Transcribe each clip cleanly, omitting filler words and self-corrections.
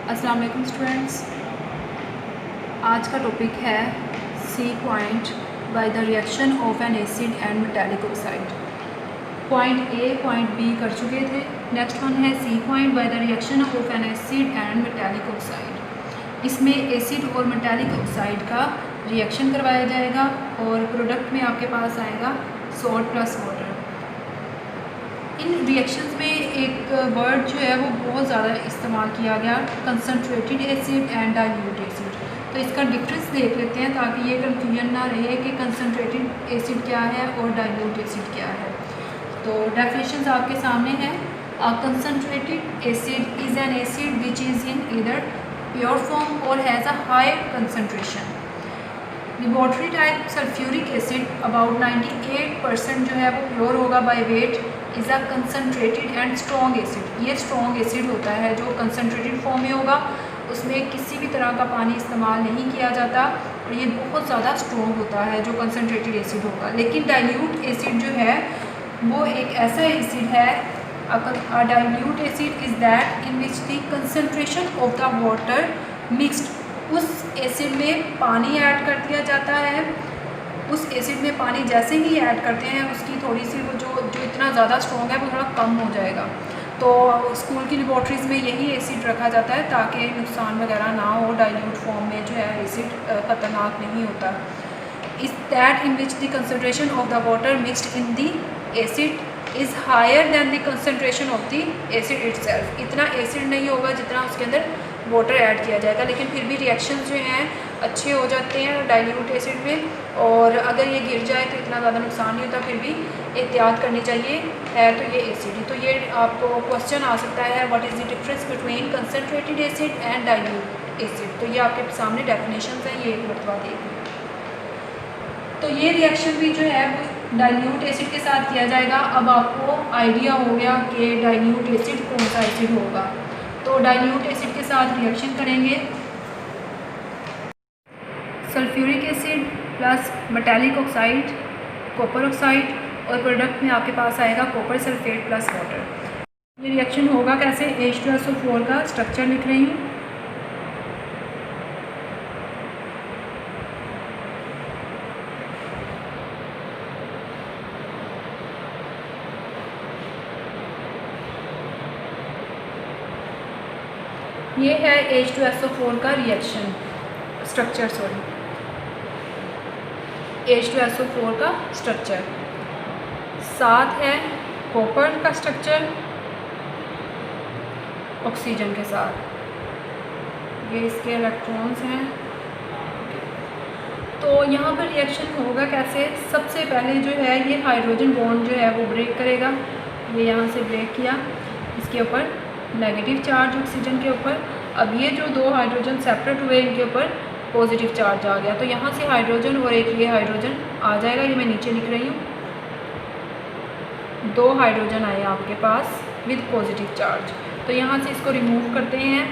अस्सलाम वालेकुम स्टूडेंट्स। आज का टॉपिक है C point by the reaction of an acid and metallic oxide. Point A point B कर चुके थे। नेक्स्ट वन है C point by the reaction of an acid and metallic oxide. इसमें एसिड और metallic oxide का reaction करवाया जाएगा और प्रोडक्ट में आपके पास आएगा सॉल्ट प्लस वाटर। इन रिएक्शंस में एक वर्ड जो है वो बहुत ज़्यादा इस्तेमाल किया गया, concentrated acid and dilute acid. तो इसका डिफरेंस देख लेते हैं ताकि ये कंफ्यूजन ना रहे कि कंसनट्रेटेड एसिड क्या है और डाइल्यूट एसिड क्या है। तो डेफिनेशंस आपके सामने हैं। A concentrated acid is an acid which is in either pure form और has a high concentration. Laboratory type sulphuric acid about 98% जो है वो प्योर होगा by weight, is a concentrated and strong acid. ये strong acid होता है जो concentrated form में होगा, उसमें किसी भी तरह का पानी इस्तेमाल नहीं किया जाता और ये बहुत ज़्यादा स्ट्रॉन्ग होता है जो कंसनट्रेटेड एसिड होगा। लेकिन डाइल्यूट एसिड जो है वो एक ऐसा एसिड है, अ dilute acid is that in which the concentration of the water mixed. उस एसिड में पानी ऐड कर दिया जाता है। उस एसिड में पानी जैसे ही ऐड करते हैं उसकी थोड़ी सी वो जो इतना ज़्यादा स्ट्रॉन्ग है वो थोड़ा कम हो जाएगा। तो स्कूल की लेबॉर्ट्रीज़ में यही एसिड रखा जाता है ताकि नुकसान वगैरह ना हो। डाइल्यूट फॉर्म में जो है एसिड ख़तरनाक नहीं होता। Is that in which the concentration of the water mixed in the acid is higher than the concentration of the acid itself. इतना एसिड नहीं होगा जितना उसके अंदर वाटर ऐड किया जाएगा, लेकिन फिर भी रिएक्शन जो हैं अच्छे हो जाते हैं डाइल्यूट एसिड में। और अगर ये गिर जाए तो इतना ज़्यादा नुकसान नहीं होता, फिर भी एहतियात करनी चाहिए। है तो ये एसिड ही। तो ये आपको क्वेश्चन आ सकता है, what is the difference between concentrated acid and dilute acid. तो ये आपके सामने डेफिनेशन हैं, ये एक मरतबा देख लें। तो ये रिएक्शन भी जो है वो डाइल्यूट एसिड के साथ किया जाएगा। अब आपको आइडिया हो गया कि डाइल्यूट एसिड कौन सा एसिड होगा। तो डाइल्यूट एसिड के साथ रिएक्शन करेंगे sulphuric acid plus metallic oxide, copper oxide, और प्रोडक्ट में आपके पास आएगा कॉपर सल्फेट प्लस वाटर। ये रिएक्शन होगा कैसे, H2SO4 का स्ट्रक्चर लिख रही हूँ। ये है H2SO4 का रिएक्शन स्ट्रक्चर, H2SO4 का स्ट्रक्चर। साथ है कॉपर का स्ट्रक्चर ऑक्सीजन के साथ। ये इसके इलेक्ट्रॉन्स हैं। तो यहाँ पर रिएक्शन होगा कैसे, सबसे पहले जो है ये हाइड्रोजन बॉन्ड जो है वो ब्रेक करेगा। ये यहाँ से ब्रेक किया, इसके ऊपर नेगेटिव चार्ज ऑक्सीजन के ऊपर। अब ये जो दो हाइड्रोजन सेपरेट हुए इनके ऊपर पॉजिटिव चार्ज आ गया, तो यहाँ से हाइड्रोजन और एक ये हाइड्रोजन आ जाएगा। ये मैं नीचे लिख रही हूँ, दो हाइड्रोजन आए आपके पास विद पॉजिटिव चार्ज। तो यहाँ से इसको रिमूव करते हैं,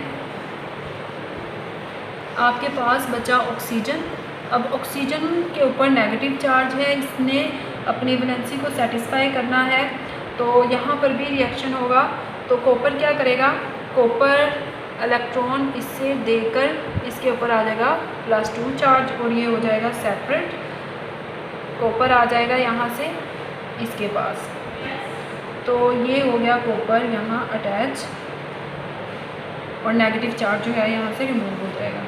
आपके पास बचा ऑक्सीजन। अब ऑक्सीजन के ऊपर नेगेटिव चार्ज है, इसने अपनी वैलेंसी को सेटिस्फाई करना है। तो यहाँ पर भी रिएक्शन होगा। तो कॉपर क्या करेगा, कॉपर इलेक्ट्रॉन इससे देकर इसके ऊपर आ जाएगा +2 चार्ज और ये हो जाएगा सेपरेट। कॉपर आ जाएगा यहाँ से इसके पास, तो ये हो गया कॉपर यहाँ अटैच और नेगेटिव चार्ज जो है यहाँ से रिमूव हो जाएगा।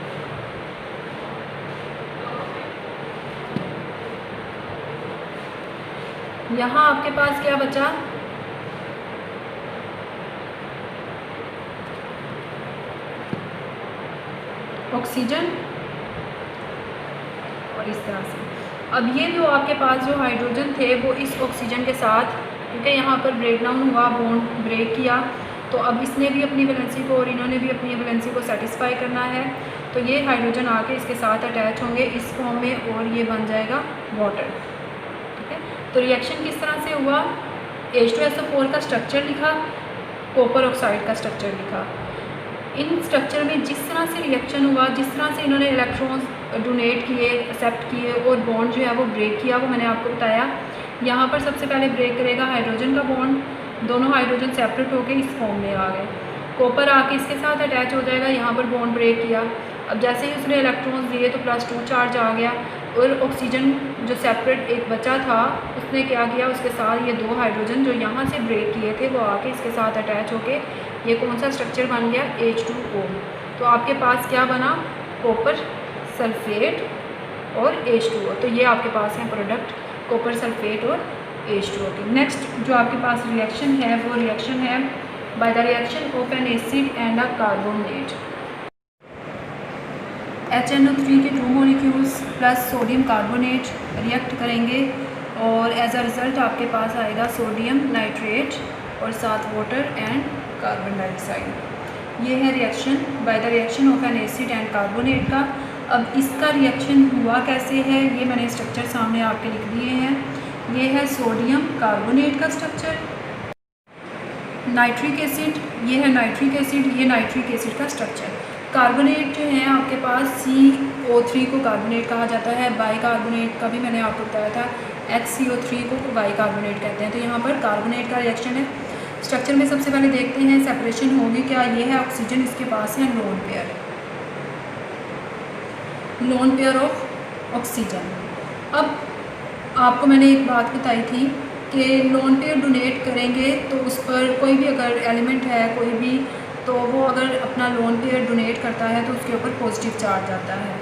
यहाँ आपके पास क्या बचा, ऑक्सीजन और इस तरह से। अब ये जो आपके पास जो हाइड्रोजन थे वो इस ऑक्सीजन के साथ, क्योंकि यहाँ पर ब्रेक डाउन हुआ, बॉन्ड ब्रेक किया, तो अब इसने भी अपनी वैलेंसी को और इन्होंने भी अपनी वैलेंसी को सेटिस्फाई करना है। तो ये हाइड्रोजन आके इसके साथ अटैच होंगे इस फॉर्म में और ये बन जाएगा वाटर। ठीक है, तो रिएक्शन किस तरह से हुआ, H2SO4 का स्ट्रक्चर लिखा, कॉपर ऑक्साइड का स्ट्रक्चर लिखा। इन स्ट्रक्चर में जिस तरह से रिएक्शन हुआ, जिस तरह से इन्होंने इलेक्ट्रॉन्स डोनेट किए, एक्सेप्ट किए और बॉन्ड जो है वो ब्रेक किया, वो मैंने आपको बताया। यहाँ पर सबसे पहले ब्रेक करेगा हाइड्रोजन का बॉन्ड, दोनों हाइड्रोजन सेपरेट होकर इस फॉर्म में आ गए। कॉपर आके इसके साथ अटैच हो जाएगा, यहाँ पर बॉन्ड ब्रेक किया। अब जैसे ही उसने इलेक्ट्रॉन्स दिए तो +2 चार्ज आ गया, और ऑक्सीजन जो सेपरेट एक बचा था उसने क्या किया, उसके साथ ये 2 हाइड्रोजन जो यहाँ से ब्रेक किए थे वो आके इसके साथ अटैच होके ये कौन सा स्ट्रक्चर बन गया, H2O। तो आपके पास क्या बना, कॉपर सल्फेट और H2O। तो ये आपके पास है प्रोडक्ट कॉपर सल्फेट और H2O की। नेक्स्ट जो आपके पास रिएक्शन है वो रिएक्शन है bye the reaction of an acid and a carbonate. HNO3 के 2 molecules plus sodium carbonate react करेंगे और एज अ रिज़ल्ट आपके पास आएगा सोडियम नाइट्रेट और साथ वाटर एंड कार्बन डाइऑक्साइड। ये है reaction by the reaction of an acid and carbonate का। अब इसका रिएक्शन हुआ कैसे है, ये मैंने स्ट्रक्चर सामने आपके लिख दिए हैं। ये है सोडियम कार्बोनेट का स्ट्रक्चर, नाइट्रिक एसिड, ये है नाइट्रिक एसिड, ये नाइट्रिक एसिड का स्ट्रक्चर। कार्बोनेट जो है आपके पास CO3 को कार्बोनेट कहा जाता है, बाई कार्बोनेट का भी मैंने आपको बताया था, HCO3 को बाई कार्बोनेट कहते हैं। तो यहाँ पर कार्बोनेट का रिएक्शन है। स्ट्रक्चर में सबसे पहले देखते हैं सेपरेशन होगी क्या। ये है ऑक्सीजन, इसके पास है लोन पेयर ऑफ ऑक्सीजन। अब आपको मैंने एक बात बताई थी कि लोन पेयर डोनेट करेंगे तो उस पर कोई भी अगर एलिमेंट है कोई भी, तो वो अगर अपना लोन पेयर डोनेट करता है तो उसके ऊपर पॉजिटिव चार्ज आता है।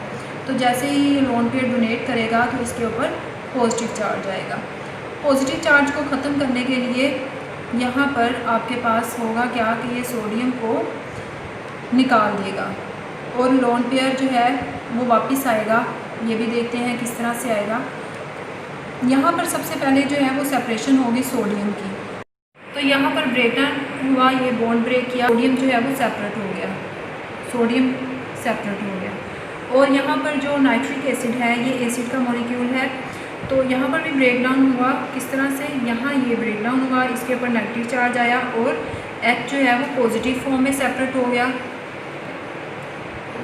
तो जैसे ही ये लोन पेयर डोनेट करेगा तो इसके ऊपर पॉजिटिव चार्ज आएगा। पॉजिटिव चार्ज को ख़त्म करने के लिए यहाँ पर आपके पास होगा क्या कि ये सोडियम को निकाल देगा और लोन पेयर जो है वो वापस आएगा। ये भी देखते हैं किस तरह से आएगा। यहाँ पर सबसे पहले जो है वो सेपरेशन होगी सोडियम की। तो यहाँ पर ब्रेकडाउन हुआ, ये बॉन्ड ब्रेक किया, सोडियम जो है वो सेपरेट हो गया, सोडियम सेपरेट हो गया। और यहाँ पर जो नाइट्रिक एसिड है ये एसिड का मॉलिक्यूल है, तो यहाँ पर भी ब्रेकडाउन हुआ। किस तरह से, यहाँ ये ब्रेकडाउन हुआ, इसके ऊपर नेगेटिव चार्ज आया और H जो है वो पॉजिटिव फॉर्म में सेपरेट हो गया,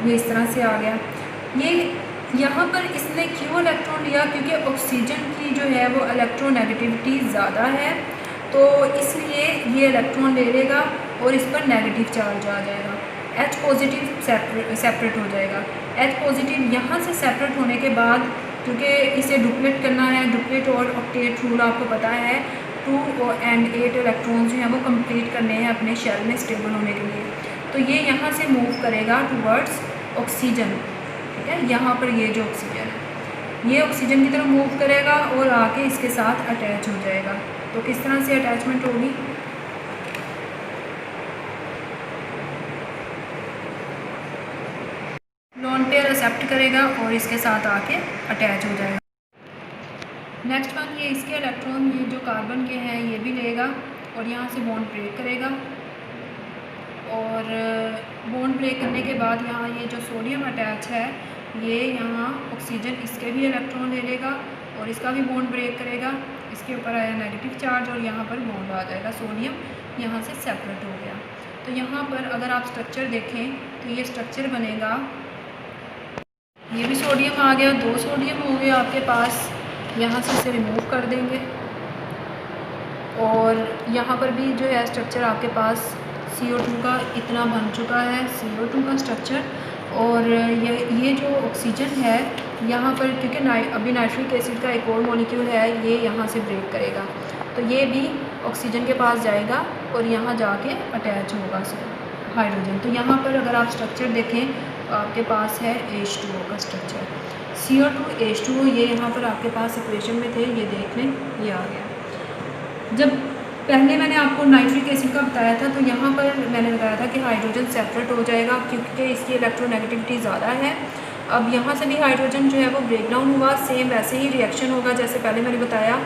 ये इस तरह से आ गया। ये यहाँ पर इसने क्यों इलेक्ट्रॉन लिया, क्योंकि ऑक्सीजन की जो है वो इलेक्ट्रोनेगेटिविटी ज़्यादा है, तो इसलिए ये इलेक्ट्रॉन ले लेगा और इस पर नेगेटिव चार्ज आ जाएगा। H पॉजिटिव सेपरेट हो जाएगा। H पॉजिटिव यहाँ से सेपरेट होने के बाद, क्योंकि इसे डुप्लेट करना है, डुप्लेट और ऑक्टेट रूल आपको पता है, 2 और 8 इलेक्ट्रॉन जो हैं वो कंप्लीट करने हैं अपने शेल में स्टेबल होने के लिए। तो ये यहाँ से मूव करेगा टूवर्ड्स ऑक्सीजन, ठीक है। यहाँ पर ये जो ऑक्सीजन है ये ऑक्सीजन की तरफ मूव करेगा और आके इसके साथ अटैच हो जाएगा। तो किस तरह से अटैचमेंट होगी, लोन पेयर एक्सेप्ट करेगा और इसके साथ आके अटैच हो जाएगा। नेक्स्ट वन, ये इसके इलेक्ट्रॉन ये जो कार्बन के हैं ये भी लेगा और यहाँ से बॉन्ड ब्रेक करेगा और बॉन्ड ब्रेक करने के बाद यहाँ ये जो सोडियम अटैच है ये यहाँ ऑक्सीजन इसके भी इलेक्ट्रॉन ले लेगा और इसका भी बॉन्ड ब्रेक करेगा। इसके ऊपर आया नेगेटिव चार्ज और यहाँ पर बॉन्ड आ जाएगा, सोडियम यहाँ से सेपरेट हो गया। तो यहाँ पर अगर आप स्ट्रक्चर देखें तो ये स्ट्रक्चर बनेगा, ये भी सोडियम आ गया, 2 सोडियम हो गए आपके पास। यहाँ से इसे रिमूव कर देंगे और यहाँ पर भी जो है स्ट्रक्चर आपके पास CO2 का इतना बन चुका है, CO2 का स्ट्रक्चर। और ये जो ऑक्सीजन है यहाँ पर, क्योंकि अभी नाइट्रिक एसिड का एक और मॉलिक्यूल है, ये यहाँ से ब्रेक करेगा तो ये भी ऑक्सीजन के पास जाएगा और यहाँ जाके अटैच होगा हाइड्रोजन। तो यहाँ पर अगर आप स्ट्रक्चर देखें तो आपके पास है H2O का स्ट्रक्चर, CO2 H2O, ये यहाँ पर आपके पास इक्वेशन में थे, ये देख लें, ये आ गया। जब पहले मैंने आपको नाइट्रिक एसिड का बताया था तो यहाँ पर मैंने बताया था कि हाइड्रोजन सेपरेट हो जाएगा क्योंकि इसकी इलेक्ट्रोनेगेटिविटी ज़्यादा है। अब यहाँ से भी हाइड्रोजन जो है वो ब्रेकडाउन हुआ, सेम वैसे ही रिएक्शन होगा जैसे पहले मैंने बताया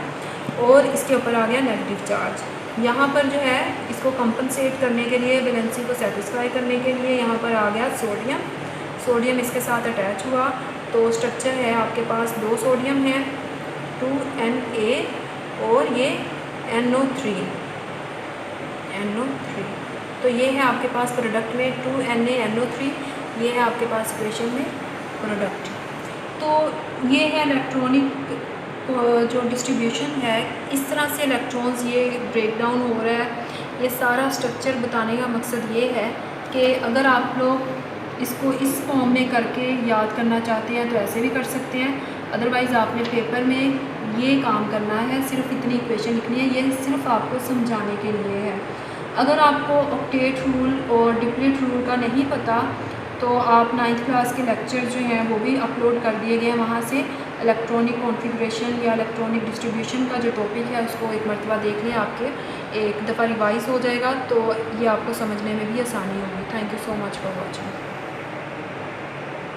और इसके ऊपर आ गया नेगेटिव चार्ज। यहाँ पर जो है इसको कंपनसेट करने के लिए, वैलेंसी को सेटिस्फाई करने के लिए यहाँ पर आ गया सोडियम, सोडियम इसके साथ अटैच हुआ। तो स्ट्रक्चर है आपके पास 2 सोडियम है, 2Na और ये NO3। तो ये है आपके पास प्रोडक्ट में 2Na NO3, ये है आपके पास इक्वेशन में प्रोडक्ट। तो ये है इलेक्ट्रॉनिक जो डिस्ट्रीब्यूशन है, इस तरह से इलेक्ट्रॉन्स ये ब्रेक डाउन हो रहा है। ये सारा स्ट्रक्चर बताने का मकसद ये है कि अगर आप लोग इसको इस फॉर्म में करके याद करना चाहते हैं तो ऐसे भी कर सकते हैं, अदरवाइज़ आपने पेपर में ये काम करना है, सिर्फ इतनी इक्वेशन लिखनी है। ये सिर्फ आपको समझाने के लिए है। अगर आपको ऑक्टेट रूल और डिप्लीट रूल का नहीं पता तो आप 9th क्लास के लेक्चर जो हैं वो भी अपलोड कर दिए गए हैं। वहाँ से इलेक्ट्रॉनिक कॉन्फ़िगरेशन या इलेक्ट्रॉनिक डिस्ट्रीब्यूशन का जो टॉपिक है उसको एक मरतबा देख लें, आपके एक दफ़ा रिवाइज़ हो जाएगा तो ये आपको समझने में भी आसानी होगी। Thank you so much for watching.